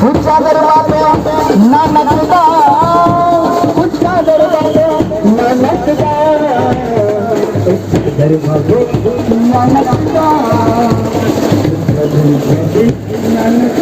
ऊंचा दरवाजे नानक दा, ऊंचा दरवाजे नानक दा, दरवाजे नानक दा, नानक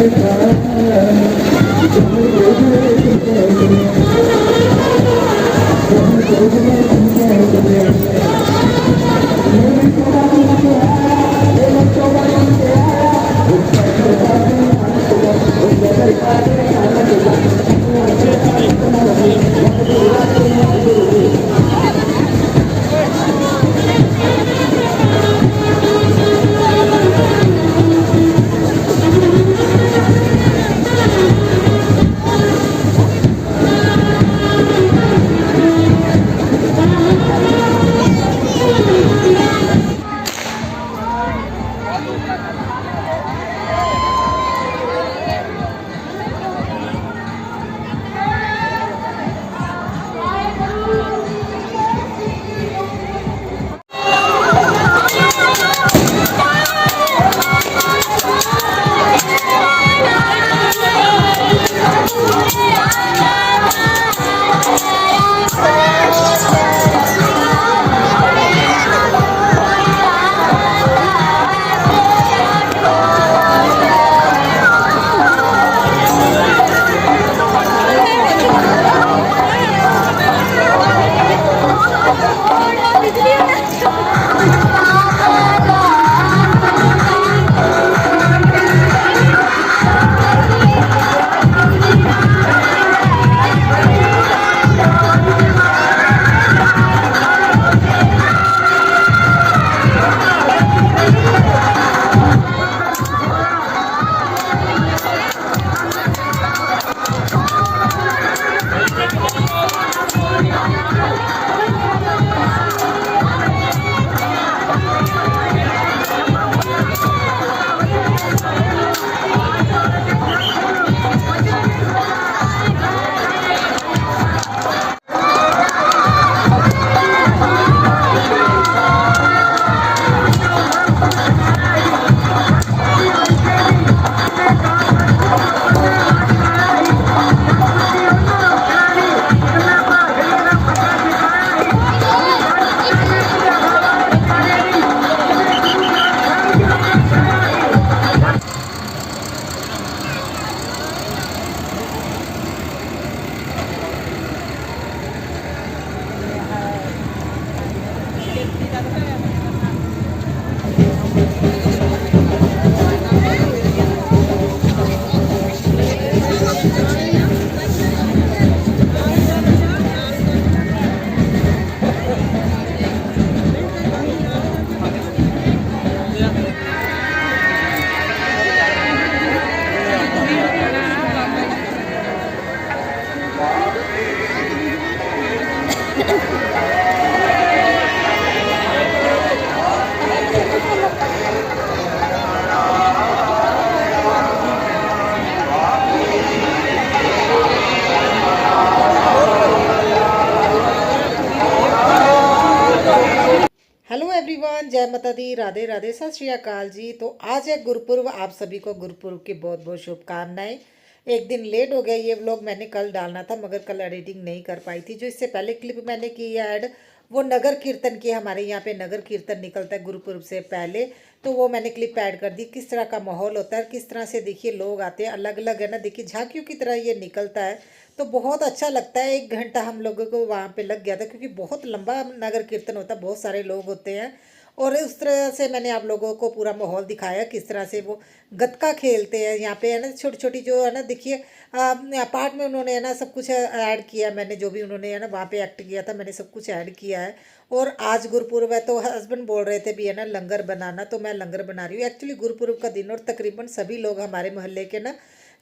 हेलो एवरीवन, जय माता दी, राधे राधे, सत श्री अकाल जी। तो आज है गुरुपुर्व। आप सभी को गुरुपुर्व की बहुत बहुत शुभकामनाएं। एक दिन लेट हो गया ये व्लॉग, मैंने कल डालना था मगर कल एडिटिंग नहीं कर पाई थी। जो इससे पहले क्लिप मैंने की है ऐड, वो नगर कीर्तन की। हमारे यहाँ पे नगर कीर्तन निकलता है गुरुपुर्व से पहले, तो वो मैंने क्लिप ऐड कर दी। किस तरह का माहौल होता है, किस तरह से देखिए लोग आते हैं, अलग अलग है ना, देखिए झांकियों की तरह ये निकलता है। तो बहुत अच्छा लगता है। 1 घंटा हम लोगों को वहाँ पे लग गया था, क्योंकि बहुत लंबा नगर कीर्तन होता है, बहुत सारे लोग होते हैं। और उस तरह से मैंने आप लोगों को पूरा माहौल दिखाया, किस तरह से वो गतका खेलते हैं यहाँ पे, है ना। छोटी छोटी जो है ना, देखिए पार्ट में उन्होंने है ना सब कुछ ऐड किया। मैंने जो भी उन्होंने है ना वहाँ पे एक्ट किया था, मैंने सब कुछ ऐड किया है। और आज गुरुपुर्व है, तो हस्बैंड बोल रहे थे भी है ना लंगर बनाना, तो मैं लंगर बना रही हूँ। एक्चुअली गुरुपुर्व का दिन, और तकरीबन सभी लोग हमारे मोहल्ले के ना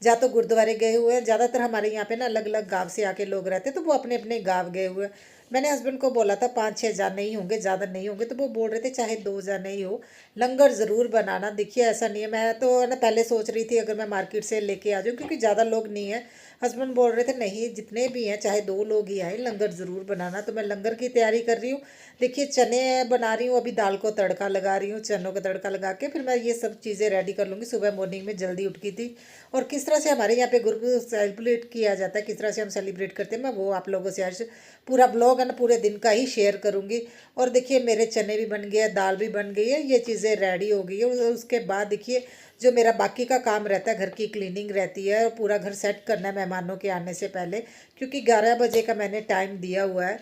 या तो गुरुद्वारे गए हुए हैं। ज़्यादातर हमारे यहाँ पे ना अलग अलग गांव से आके लोग रहते हैं, तो वो अपने अपने गांव गए हुए हैं। मैंने हस्बैंड को बोला था 5-6 जाने ही होंगे, ज़्यादा नहीं होंगे, तो वो बोल रहे थे चाहे 2 जाने ही हो, लंगर ज़रूर बनाना। देखिए ऐसा नहीं है, मैं तो है ना पहले सोच रही थी अगर मैं मार्केट से लेके आ जाऊँ, क्योंकि ज़्यादा लोग नहीं है। हस्बैंड बोल रहे थे नहीं जितने भी हैं चाहे 2 लोग ही आए, लंगर ज़रूर बनाना। तो मैं लंगर की तैयारी कर रही हूँ। देखिए चने बना रही हूँ, अभी दाल को तड़का लगा रही हूँ, चनों का तड़का लगा के फिर मैं ये सब चीज़ें रेडी कर लूँगी। सुबह मॉर्निंग में जल्दी उठ की थी, और किस तरह से हमारे यहाँ पे गुरु सेलिब्रेट किया जाता है, किस तरह से हम सेलिब्रेट करते हैं, मैं वो आप लोगों से आज पूरा ब्लॉग है ना पूरे दिन का ही शेयर करूँगी। और देखिए मेरे चने भी बन गए, दाल भी बन गई है, ये चीज़ें रेडी हो गई है। उसके बाद देखिए जो मेरा बाकी का काम रहता है, घर की क्लीनिंग रहती है और पूरा घर सेट करना है मेहमानों के आने से पहले, क्योंकि 11 बजे का मैंने टाइम दिया हुआ है।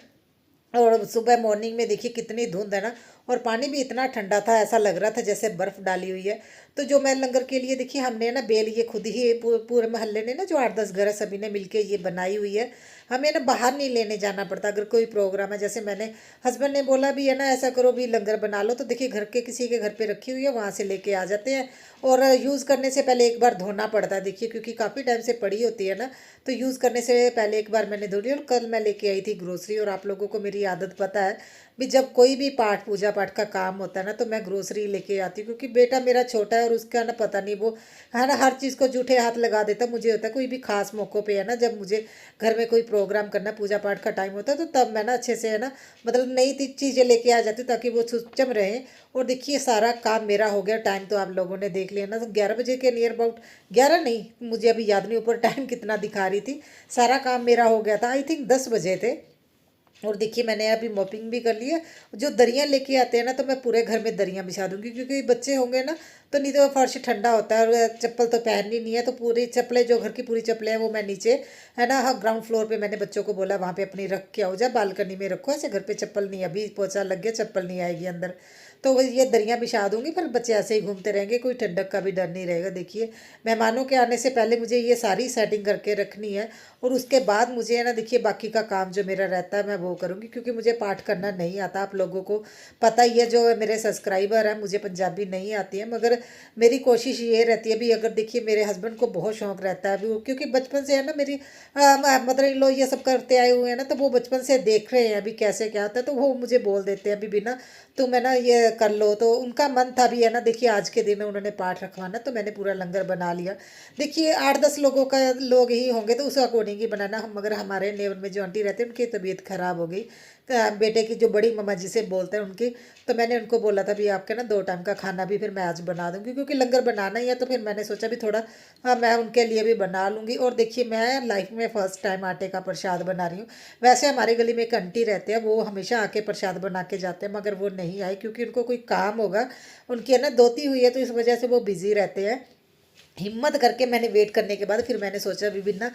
और सुबह मॉर्निंग में देखिए कितनी धुंध है ना, और पानी भी इतना ठंडा था, ऐसा लग रहा था जैसे बर्फ़ डाली हुई है। तो जो मैं लंगर के लिए देखिए हमने ना बेल ये खुद ही पूरे मोहल्ले ने ना जो 8-10 घर है सभी ने मिलके ये बनाई हुई है। हमें ना बाहर नहीं लेने जाना पड़ता अगर कोई प्रोग्राम है। जैसे मैंने हस्बैंड ने बोला भी है ना ऐसा करो भी लंगर बना लो, तो देखिए घर के किसी के घर पे रखी हुई है, वहाँ से लेके आ जाते हैं। और यूज़ करने से पहले एक बार धोना पड़ता है देखिए, क्योंकि काफ़ी टाइम से पड़ी होती है ना, तो यूज़ करने से पहले एक बार मैंने धो ली। और कल मैं लेके आई थी ग्रोसरी, और आप लोगों को मेरी आदत पता है भी जब कोई भी पाठ पूजा पाठ का काम होता है ना, तो मैं ग्रोसरी लेके आती हूँ, क्योंकि बेटा मेरा छोटा है और उसका ना पता नहीं वो है ना हर चीज़ को जूठे हाथ लगा देता। मुझे होता है कोई भी खास मौक़ों पे है ना, जब मुझे घर में कोई प्रोग्राम करना पूजा पाठ का टाइम होता है, तो तब मैं ना अच्छे से है ना मतलब नई चीज़ें लेके आ जाती हूँ ताकि वो सुचम रहे। और देखिए सारा काम मेरा हो गया। टाइम तो आप लोगों ने देख लिया ना, तो 11 बजे के नियर अबाउट, 11 नहीं मुझे अभी याद नहीं ऊपर टाइम कितना दिखा रही थी, सारा काम मेरा हो गया था। आई थिंक 10 बजे थे। और देखिए मैंने अभी मॉपिंग भी कर ली है। जो दरियाँ लेके आते हैं ना, तो मैं पूरे घर में दरियाँ बिछा दूंगी, क्योंकि बच्चे होंगे ना तो नहीं तो फर्श ठंडा होता है, और चप्पल तो पहननी नहीं है, तो पूरी चप्पलें जो घर की पूरी चप्पलें हैं वो मैं नीचे है ना, हाँ ग्राउंड फ्लोर पे मैंने बच्चों को बोला वहाँ पे अपनी रख के आओ, जा बालकनी में रखो, ऐसे घर पे चप्पल नहीं, अभी पोछा लग गया चप्पल नहीं आएगी अंदर। तो वो ये दरियाँ बिछा दूंगी, फिर बच्चे ऐसे ही घूमते रहेंगे, कोई ठंडक का भी डर नहीं रहेगा। देखिए मेहमानों के आने से पहले मुझे ये सारी सेटिंग करके रखनी है, और उसके बाद मुझे है ना देखिए बाकी का काम जो मेरा रहता है मैं वो करूँगी, क्योंकि मुझे पाठ करना नहीं आता। आप लोगों को पता ही है, जो मेरे सब्सक्राइबर हैं, मुझे पंजाबी नहीं आती है, मगर मेरी कोशिश ये रहती है भी अगर देखिए मेरे हस्बैंड को बहुत शौक रहता है भी क्योंकि बचपन से है ना मेरी मदर इन लॉ ये सब करते आए हुए हैं ना, तो वो बचपन से देख रहे हैं अभी कैसे क्या होता है, तो वो मुझे बोल देते हैं अभी भी ना तुम है ना ये कर लो। तो उनका मन था भी है ना, देखिए आज के दिन उन्होंने पाठ रखवाना, तो मैंने पूरा लंगर बना लिया। देखिए 8-10 लोग ही होंगे तो उस अकॉर्डिंग ही बनाना। हम मगर हमारे नेबर में जो आंटी रहते हैं उनकी तबीयत ख़राब हो गई, बेटे की जो बड़ी मम्मा जिसे बोलते हैं उनकी, तो मैंने उनको बोला था भी आपके ना 2 टाइम का खाना भी फिर मैं आज बना दूंगी, क्योंकि लंगर बनाना ही है। तो फिर मैंने सोचा भी थोड़ा मैं उनके लिए भी बना लूँगी। और देखिए मैं लाइफ में फ़र्स्ट टाइम आटे का प्रसाद बना रही हूँ। वैसे हमारे गली में एक आंटी रहते हैं, वो हमेशा आके प्रसाद बना के जाते हैं, मगर वो नहीं आए क्योंकि उनको कोई काम होगा, उनकी है ना धोती हुई है, तो इस वजह से वो बिज़ी रहते हैं। हिम्मत करके मैंने वेट करने के बाद फिर मैंने सोचा भी ना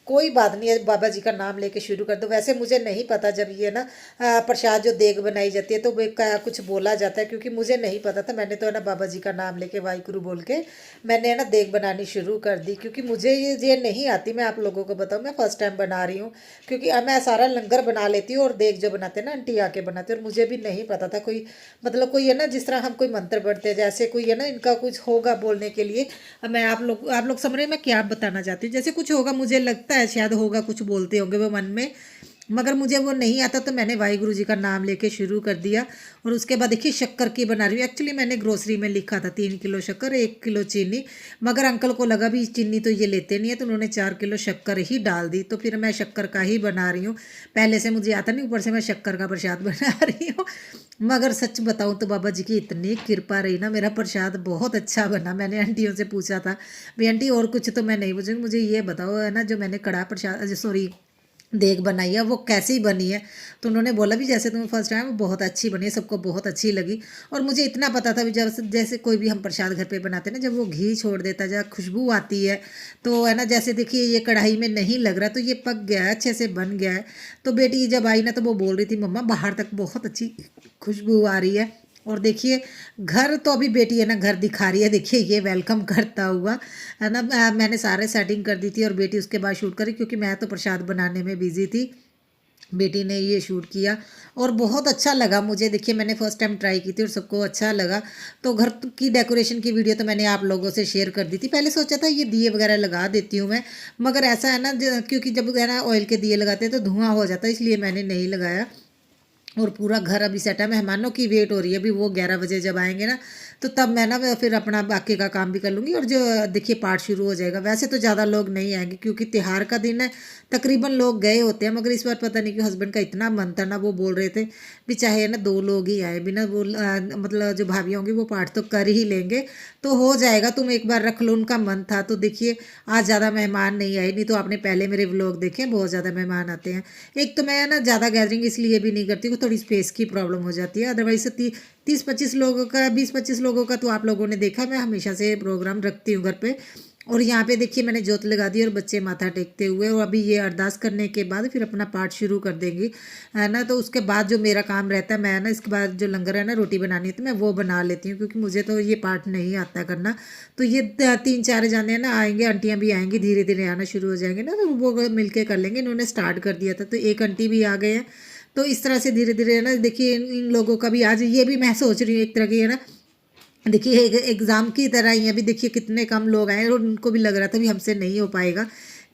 कोई बात नहीं है, बाबा जी का नाम लेके शुरू कर दो। वैसे मुझे नहीं पता जब ये ना प्रसाद जो देग बनाई जाती है तो वो क्या कुछ बोला जाता है, क्योंकि मुझे नहीं पता था। मैंने तो है ना बाबा जी का नाम लेके वाहिगुरु बोल के मैंने है ना देग बनानी शुरू कर दी, क्योंकि मुझे ये नहीं आती। मैं आप लोगों को बताऊँ, मैं फर्स्ट टाइम बना रही हूँ, क्योंकि मैं सारा लंगर बना लेती हूँ और देग जो बनाते हैं ना आंटी आके बनाते हैं, और मुझे भी नहीं पता था कोई मतलब कोई है ना जिस तरह हम कोई मंत्र पढ़ते हैं, जैसे कोई है ना इनका कुछ होगा बोलने के लिए। मैं आप लोग समझ रहे हैं मैं क्या बताना चाहती हूँ। जैसे कुछ होगा, मुझे लगता है शायद होगा, कुछ बोलते होंगे वो मन में, मगर मुझे वो नहीं आता। तो मैंने वाहिगुरु जी का नाम लेके शुरू कर दिया। और उसके बाद देखिए शक्कर की बना रही हूँ। एक्चुअली मैंने ग्रोसरी में लिखा था 3 किलो शक्कर 1 किलो चीनी, मगर अंकल को लगा भी चीनी तो ये लेते नहीं है, तो उन्होंने 4 किलो शक्कर ही डाल दी। तो फिर मैं शक्कर का ही बना रही हूँ। पहले से मुझे आता नहीं, ऊपर से मैं शक्कर का प्रसाद बना रही हूँ। मगर सच बताऊँ तो बाबा जी की इतनी कृपा रही ना, मेरा प्रसाद बहुत अच्छा बना। मैंने आंटियों से पूछा था भी आंटी और कुछ तो मैं नहीं पूछूंगी, मुझे ये बताओ है ना जो मैंने कड़ा प्रसाद सॉरी देग बनाई है वो कैसी बनी है। तो उन्होंने बोला भी जैसे तुम्हें फर्स्ट टाइम वो बहुत अच्छी बनी है, सबको बहुत अच्छी लगी। और मुझे इतना पता था भी जब जैसे कोई भी हम प्रसाद घर पे बनाते हैं ना, जब वो घी छोड़ देता है, जब खुशबू आती है, तो है ना जैसे देखिए ये कढ़ाई में नहीं लग रहा, तो ये पक गया है, अच्छे से बन गया है। तो बेटी जब आई ना तो वो बोल रही थी मम्मा बाहर तक बहुत अच्छी खुशबू आ रही है। और देखिए घर तो अभी बेटी है ना घर दिखा रही है, देखिए ये वेलकम करता हुआ है ना। मैंने सारे सेटिंग कर दी थी और बेटी उसके बाद शूट करी, क्योंकि मैं तो प्रसाद बनाने में बिजी थी। बेटी ने ये शूट किया और बहुत अच्छा लगा मुझे। देखिए मैंने फर्स्ट टाइम ट्राई की थी और सबको अच्छा लगा। तो घर की डेकोरेशन की वीडियो तो मैंने आप लोगों से शेयर कर दी थी। पहले सोचा था ये दिए वगैरह लगा देती हूँ मैं, मगर ऐसा है ना क्योंकि जब है ना ऑयल के दिए लगाते हैं तो धुआं हो जाता है, इसलिए मैंने नहीं लगाया। और पूरा घर अभी सेट है। मेहमानों की वेट हो रही है, अभी वो 11 बजे जब आएंगे ना तो तब मैं ना फिर अपना बाकी का काम भी कर लूँगी। और जो देखिए पाठ शुरू हो जाएगा। वैसे तो ज़्यादा लोग नहीं आएंगे क्योंकि त्योहार का दिन है, तकरीबन लोग गए होते हैं, मगर इस बार पता नहीं कि हस्बैंड का इतना मन था ना, वो बोल रहे थे भी चाहे ना 2 लोग ही आए, बिना वो मतलब जो भाभी होंगी वो पाठ तो कर ही लेंगे, तो हो जाएगा, तुम एक बार रख लो। उनका मन था। तो देखिए आज ज़्यादा मेहमान नहीं आए, नहीं तो आपने पहले मेरे व्लॉग देखे, बहुत ज़्यादा मेहमान आते हैं। एक तो मैं ना ज़्यादा गैदरिंग इसलिए भी नहीं करती, थोड़ी स्पेस की प्रॉब्लम हो जाती है। अदरवाइज 30-25 लोगों का, 20-25 लोगों का तो आप लोगों ने देखा, मैं हमेशा से प्रोग्राम रखती हूँ घर पे। और यहाँ पे देखिए मैंने जोत लगा दी और बच्चे माथा टेकते हुए, और अभी ये अरदास करने के बाद फिर अपना पाठ शुरू कर देंगी, है ना। तो उसके बाद जो मेरा काम रहता है, मैं ना इसके बाद जो लंगर है ना, रोटी बनानी है तो मैं वो बना लेती हूँ, क्योंकि मुझे तो ये पाठ नहीं आता करना। तो ये 3-4 जाने ना आएंगे, आंटियाँ भी आएंगी, धीरे धीरे आना शुरू हो जाएंगे ना, तो वो मिलके कर लेंगे। इन्होंने स्टार्ट कर दिया था तो एक आंटी भी आ गए हैं। तो इस तरह से धीरे धीरे ना देखिए इन लोगों का भी आज ये भी मैं सोच रही हूँ एक तरह की, है ना, देखिए एक एग्ज़ाम की तरह ही अभी देखिए कितने कम लोग आए, और उनको भी लग रहा था भी हमसे नहीं हो पाएगा,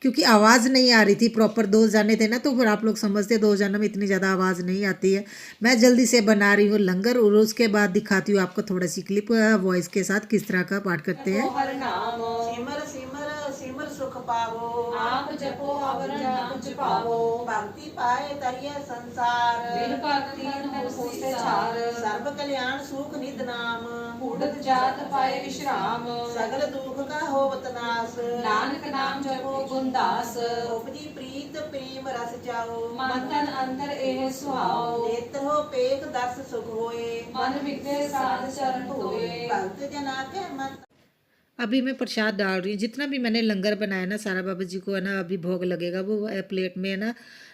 क्योंकि आवाज़ नहीं आ रही थी प्रॉपर। 2 जाने थे ना, तो फिर आप लोग समझते 2 जानों में इतनी ज़्यादा आवाज़ नहीं आती है। मैं जल्दी से बना रही हूँ लंगर, और उसके बाद दिखाती हूँ आपको थोड़ा सी क्लिप वॉइस के साथ किस तरह का पाठ करते हैं। हर नाम सिमर सिमर सिमर सुख पावो, आप जपो अवर नाम जपावो, भक्ति पाए तरिय संसार, बिन भक्ति न होते चार, सर्व कल्याण सुख निध नाम, उड़त जात पाए विश्राम, सगल दुख का होवत नाश, नानक नाम जपो गुणदास, उपजी प्रीत प्रेम रस जाओ, मन तन अंतर एह सुहाओ, नेत्र हो पेख दर्श सुख होए, मन विगड़े साध चरण होए, भक्त जना के मन। अभी मैं प्रसाद डाल रही हूँ। जितना भी मैंने लंगर बनाया ना, सारा बाबा जी को है ना अभी भोग लगेगा, वो प्लेट में है ना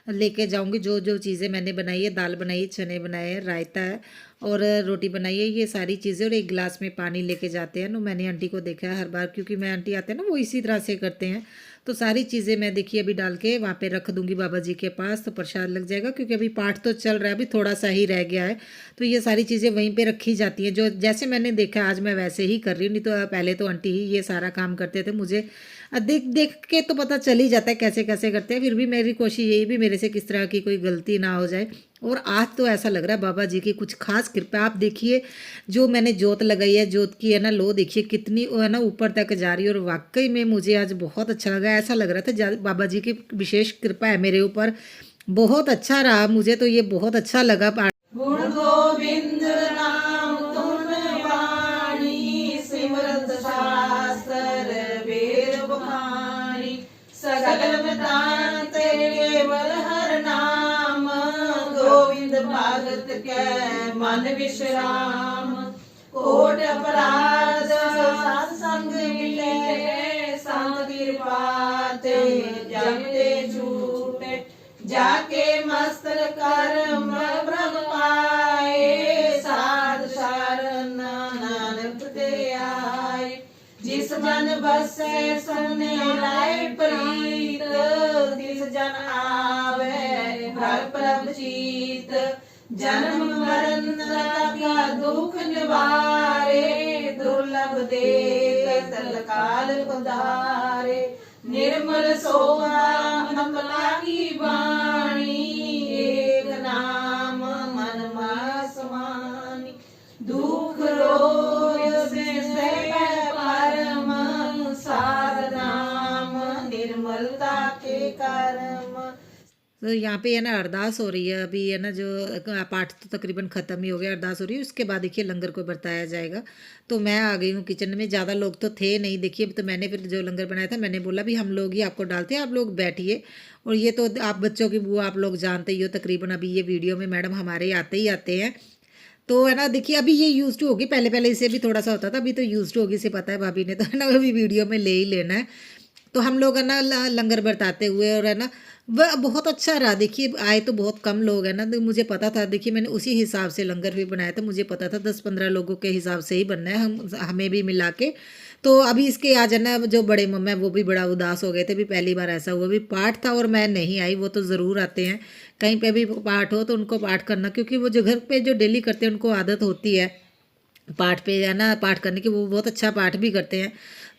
लेके जाऊंगी। जो जो चीज़ें मैंने बनाई है, दाल बनाई है, चने बनाए हैं, रायता है और रोटी बनाई है, ये सारी चीज़ें, और एक गिलास में पानी लेके जाते हैं ना। मैंने आंटी को देखा है हर बार, क्योंकि मैं आंटी आते हैं ना वो इसी तरह से करते हैं। तो सारी चीज़ें मैं देखिए अभी डाल के वहाँ पे रख दूंगी बाबा जी के पास, तो प्रसाद लग जाएगा, क्योंकि अभी पाठ तो चल रहा है, अभी थोड़ा सा ही रह गया है। तो ये सारी चीज़ें वहीं पे रखी जाती हैं, जो जैसे मैंने देखा आज मैं वैसे ही कर रही हूँ। नहीं तो पहले तो आंटी ही ये सारा काम करते थे। मुझे देख देख के तो पता चल ही जाता है कैसे कैसे करते हैं, फिर भी मेरी कोशिश यही भी मेरे से किस तरह की कोई गलती ना हो जाए। और आज तो ऐसा लग रहा है बाबा जी की कुछ खास कृपा। आप देखिए जो मैंने जोत लगाई है, जोत की है ना लो देखिए कितनी वो है ना ऊपर तक जा रही है, और वाकई में मुझे आज बहुत अच्छा लगा। ऐसा लग रहा था बाबा जी की विशेष कृपा है मेरे ऊपर। बहुत अच्छा रहा, मुझे तो ये बहुत अच्छा लगा। गुण गोविंद नाम तुम वाणी, सिमरत शास्त्र वेद बखानी, सगल वृतांत केवल हर नाम, गोविंद भगत के मन विश्राम, कोट अपराध साध संग मिले, संत कृपा ते जमते छूटे, जाके मस्तक कर्म ब्रह्म पाए, साध शरण नानक ते आए, जिस जन बसे सुने लाए प्रीत, तिस जन आवे हर प्रभ चीत, जन्म मरण का दुख निवारे, दुर्लभ दे तत्काल उधारे, निर्मल सोहा कमला की वाणी, एक नाम मन में समानी, दुख रोग से परम, साध नाम निर्मलता के कर्म। तो यहाँ पे है ना अरदास हो रही है अभी, है ना जो पाठ तो तकरीबन ख़त्म ही हो गया, अरदास हो रही है, उसके बाद देखिए लंगर को बरताया जाएगा। तो मैं आ गई हूँ किचन में। ज़्यादा लोग तो थे नहीं देखिए, तो मैंने फिर जो लंगर बनाया था मैंने बोला भी हम लोग ही आपको डालते हैं, आप लोग बैठिए। और ये तो आप बच्चों की बुआ आप लोग जानते ही हो, तकरीबन अभी ये वीडियो में मैडम हमारे आते ही आते हैं। तो है ना देखिए अभी ये यूज टू होगी, पहले पहले इसे भी थोड़ा सा होता था, अभी तो यूज टू होगी, इसे पता है भाभी ने, तो है ना अभी वीडियो में ले ही लेना है। तो हम लोग है ना लंगर बरताते हुए, और है ना वह बहुत अच्छा रहा। देखिए आए तो बहुत कम लोग हैं ना, तो मुझे पता था, देखिए मैंने उसी हिसाब से लंगर भी बनाया था, मुझे पता था 10-15 लोगों के हिसाब से ही बनना है, हमें भी मिला के। तो अभी इसके आज है ना जो बड़े मम्मा है वो भी बड़ा उदास हो गए थे, भी पहली बार ऐसा हुआ, भी पाठ था और मैं नहीं आई। वो तो ज़रूर आते हैं, कहीं पे भी पाठ हो तो उनको पाठ करना, क्योंकि वो जो घर पे जो डेली करते हैं उनको आदत होती है। पाठ पे है ना, पाठ करने के वो बहुत अच्छा पाठ भी करते हैं।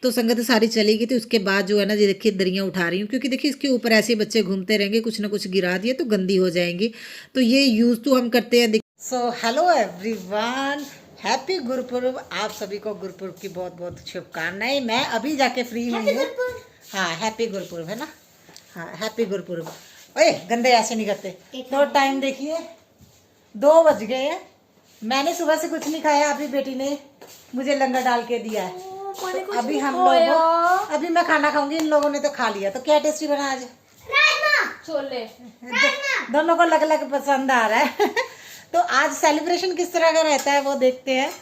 तो संगत सारी चली गई थी। उसके बाद जो है ना, ये देखिए दरियाँ उठा रही हूँ, क्योंकि देखिए इसके ऊपर ऐसे बच्चे घूमते रहेंगे, कुछ ना कुछ गिरा दिए तो गंदी हो जाएंगी। तो ये यूज़ तो हम करते हैं। So hello everyone, happy Gurpurab. आप सभी को गुरुपुरब की बहुत बहुत शुभकामनाएं। मैं अभी जाके फ्री हुई हूँ। हाँ, हैप्पी गुरुपुरब है ना। हाँ, हैप्पी गुरुपुरब। ओए गंदे ऐसे नहीं करते। तो टाइम देखिए 2 बज गए हैं। मैंने सुबह से कुछ नहीं खाया, अभी बेटी ने मुझे लंगर डाल के दिया है। तो अभी हम लोग, अभी मैं खाना खाऊंगी। इन लोगों ने तो खा लिया। तो क्या टेस्टी बना आज? छोले। दोनों को अलग अलग पसंद आ रहा है। तो आज सेलिब्रेशन किस तरह का रहता है वो देखते हैं।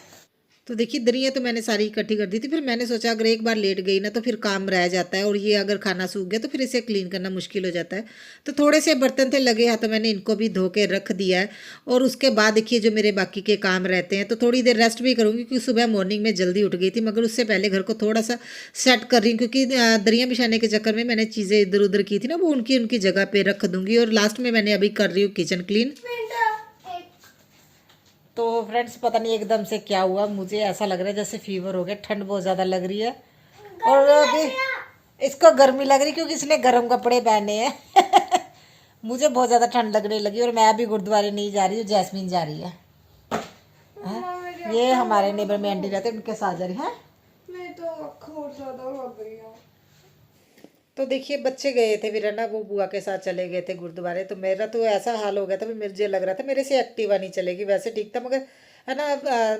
तो देखिए दरियाँ तो मैंने सारी इकट्ठी कर दी थी। फिर मैंने सोचा अगर एक बार लेट गई ना तो फिर काम रह जाता है, और ये अगर खाना सूख गया तो फिर इसे क्लीन करना मुश्किल हो जाता है। तो थोड़े से बर्तन थे लगे हैं, तो मैंने इनको भी धो के रख दिया है। और उसके बाद देखिए जो मेरे बाकी के काम रहते हैं, तो थोड़ी देर रेस्ट भी करूँगी, क्योंकि सुबह मॉर्निंग में जल्दी उठ गई थी। मगर उससे पहले घर को थोड़ा सा सेट कर रही हूँ, क्योंकि दरियाँ बिछाने के चक्कर में मैंने चीज़ें इधर उधर की थी ना, वो उनकी उनकी जगह पर रख दूँगी। और लास्ट में मैंने अभी कर रही हूँ किचन क्लीन। तो फ्रेंड्स पता नहीं एकदम से क्या हुआ, मुझे ऐसा लग रहा है जैसे फीवर हो गया। ठंड बहुत ज़्यादा लग रही है, और अभी इसको गर्मी लग रही क्योंकि इसने गर्म कपड़े पहने हैं। मुझे बहुत ज़्यादा ठंड लगने लगी, और मैं अभी गुरुद्वारे नहीं जा रही हूँ, जैस्मीन जा रही है। ये हमारे नेबर में आंटी रहते हैं, उनके साथ जा रही है। मैं तो और ज्यादा हो गई हूँ। तो देखिए बच्चे गए थे फिर है ना, वो बुआ के साथ चले गए थे गुरुद्वारे। तो मेरा तो ऐसा हाल हो गया था, मुझे लग रहा था मेरे से एक्टिवा नहीं चलेगी। वैसे ठीक था, मगर है ना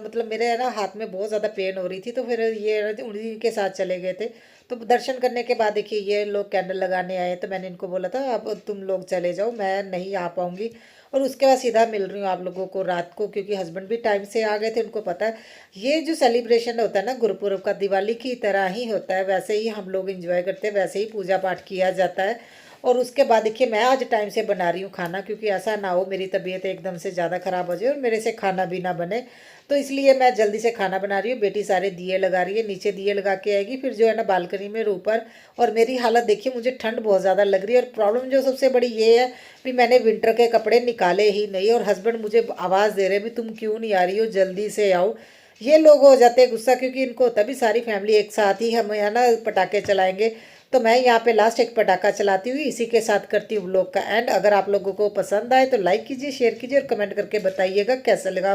मतलब मेरे है ना हाथ में बहुत ज़्यादा पेन हो रही थी। तो फिर ये उन्हीं के साथ चले गए थे। तो दर्शन करने के बाद देखिए ये लोग कैंडल लगाने आए। तो मैंने इनको बोला था अब तुम लोग चले जाओ, मैं नहीं आ पाऊँगी। और उसके बाद सीधा मिल रही हूँ आप लोगों को रात को, क्योंकि हस्बैंड भी टाइम से आ गए थे। उनको पता है ये जो सेलिब्रेशन होता है ना गुरुपुरब का, दिवाली की तरह ही होता है। वैसे ही हम लोग एंजॉय करते हैं, वैसे ही पूजा पाठ किया जाता है। और उसके बाद देखिए मैं आज टाइम से बना रही हूँ खाना, क्योंकि ऐसा ना हो मेरी तबीयत एकदम से ज़्यादा ख़राब हो जाए और मेरे से खाना भी ना बने। तो इसलिए मैं जल्दी से खाना बना रही हूँ। बेटी सारे दिए लगा रही है, नीचे दिए लगा के आएगी, फिर जो है ना बालकनी में ऊपर। और मेरी हालत देखिए, मुझे ठंड बहुत ज़्यादा लग रही है। और प्रॉब्लम जो सबसे बड़ी ये है भी मैंने विंटर के कपड़े निकाले ही नहीं, और हस्बैंड मुझे आवाज़ दे रहे भी तुम क्यों नहीं आ रही हो, जल्दी से आओ। ये लोग हो जाते हैं गुस्सा, क्योंकि इनको होता भी सारी फैमिली एक साथ ही हम है ना पटाखे चलाएंगे। तो मैं यहाँ पे लास्ट एक पटाखा चलाती हुई इसी के साथ करती हूँ व्लॉग का एंड। अगर आप लोगों को पसंद आए तो लाइक कीजिए, शेयर कीजिए और कमेंट करके बताइएगा कैसा लगा।